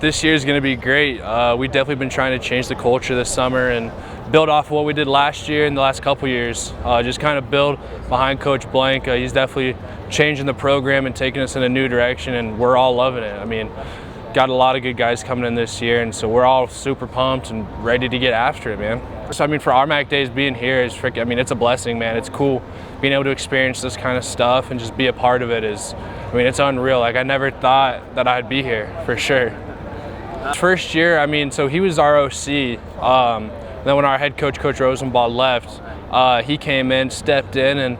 This year is going to be great. We've definitely been trying to change the culture this summer and build off of what we did last year and the last couple years. Just kind of build behind Coach Blank. He's definitely changing the program and taking us in a new direction, and we're all loving it. I mean, got a lot of good guys coming in this year, and so we're all super pumped and ready to get after it, man. So I mean, for RMAC days, being here is freaking, I mean, it's a blessing, man. It's cool being able to experience this kind of stuff and just be a part of it is, I mean, it's unreal. Like, I never thought that I'd be here, for sure. First year, I mean, so he was our OC. Then when our head coach, Coach Rosenbaugh, left, he came in, stepped in, and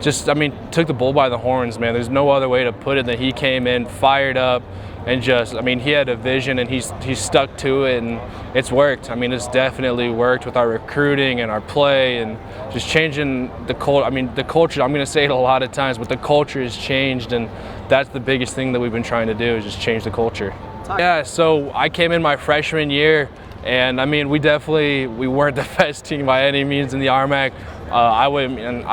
just, I mean, took the bull by the horns, man. There's no other way to put it than he came in, fired up, and just, I mean, he had a vision and he's stuck to it, and it's worked. I mean, it's definitely worked with our recruiting and our play and just changing the culture. I mean, the culture, I'm going to say it a lot of times, but the culture has changed, and that's the biggest thing that we've been trying to do is just change the culture. Yeah, so I came in my freshman year, and I mean, we weren't the best team by any means in the RMAC. I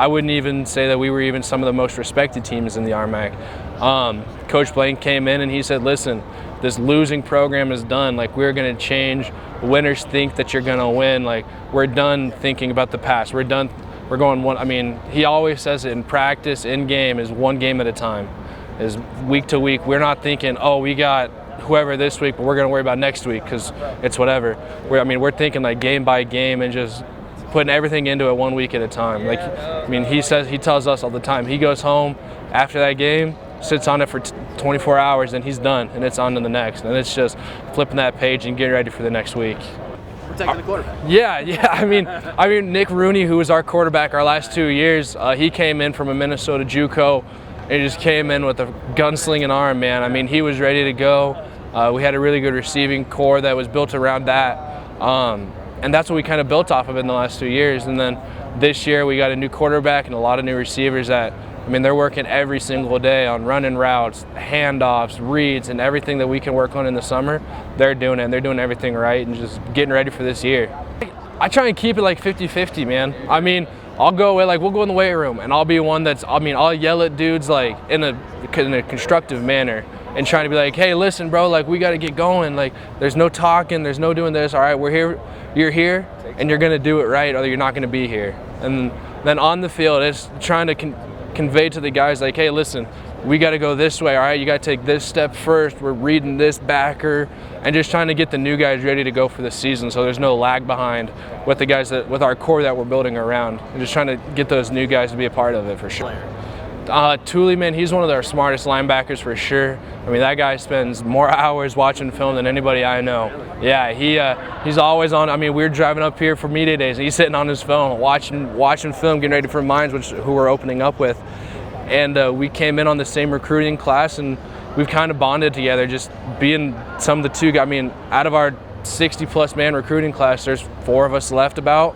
wouldn't even say that we were even some of the most respected teams in the RMAC. Coach Blank came in and he said, listen, this losing program is done. Like, we're going to change. Winners think that you're going to win. Like, we're done thinking about the past. We're going one. I mean, he always says it in practice, in game, is one game at a time, is week to week. We're not thinking, oh, we got whoever this week, but we're going to worry about next week because it's whatever. We're thinking like game by game and just putting everything into it 1 week at a time. Like, I mean, he tells us all the time, he goes home after that game, sits on it for 24 hours, and he's done, and it's on to the next. And it's just flipping that page and getting ready for the next week. Protecting the quarterback. Yeah. I mean, Nick Rooney, who was our quarterback our last 2 years, he came in from a Minnesota JUCO. He just came in with a gunslinging arm, man. I mean, he was ready to go. We had a really good receiving core that was built around that. And that's what we kind of built off of in the last 2 years. And then this year we got a new quarterback and a lot of new receivers that, I mean, they're working every single day on running routes, handoffs, reads, and everything that we can work on in the summer. They're doing it, and they're doing everything right and just getting ready for this year. I try and keep it like 50-50, man. I mean, I'll go away, like, we'll go in the weight room, and I'll be one that's, I mean, I'll yell at dudes like in a constructive manner and trying to be like, hey, listen, bro, like, we got to get going. Like, there's no talking, there's no doing this. All right, we're here, you're here, and you're going to do it right, or you're not going to be here. And then on the field, it's trying to convey to the guys like, hey, listen, we got to go this way, all right? You got to take this step first. We're reading this backer, and just trying to get the new guys ready to go for the season so there's no lag behind with the guys with our core that we're building around, and just trying to get those new guys to be a part of it for sure. Thule, man, he's one of our smartest linebackers for sure. I mean, that guy spends more hours watching film than anybody I know. Yeah, he's always on. I mean, we're driving up here for media days, and he's sitting on his phone watching film, getting ready for mines, who we're opening up with. And we came in on the same recruiting class, and we've kind of bonded together, just being some of the two guys. I mean, out of our 60-plus man recruiting class, there's 4 of us left about.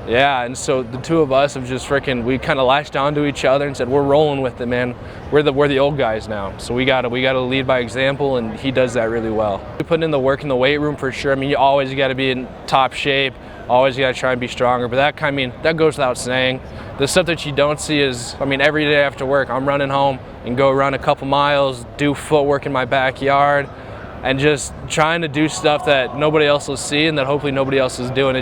Yeah, and so the 2 of us have just we kind of latched onto each other and said, we're rolling with it, man. We're the old guys now, so we gotta lead by example, and he does that really well. We put in the work in the weight room for sure. I mean, you always got to be in top shape, always got to try and be stronger, but that goes without saying. The stuff that you don't see is, I mean, every day after work, I'm running home and go run a couple miles, do footwork in my backyard, and just trying to do stuff that nobody else will see and that hopefully nobody else is doing.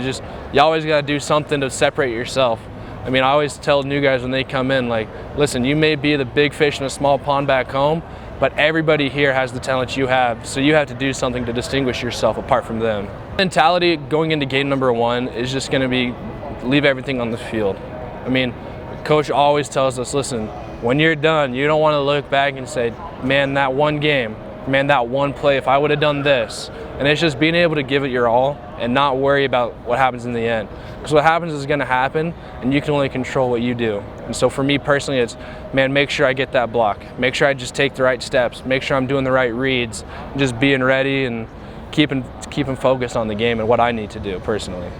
You always got to do something to separate yourself. I mean, I always tell new guys when they come in, like, listen, you may be the big fish in a small pond back home, but everybody here has the talent you have, so you have to do something to distinguish yourself apart from them. Mentality going into game number 1 is just going to be leave everything on the field. I mean, Coach always tells us, listen, when you're done, you don't want to look back and say, man, that one game, man, that one play, if I would have done this. And it's just being able to give it your all and not worry about what happens in the end. Because what happens is going to happen, and you can only control what you do. And so for me personally, it's, man, make sure I get that block. Make sure I just take the right steps. Make sure I'm doing the right reads. Just being ready and keeping focused on the game and what I need to do personally.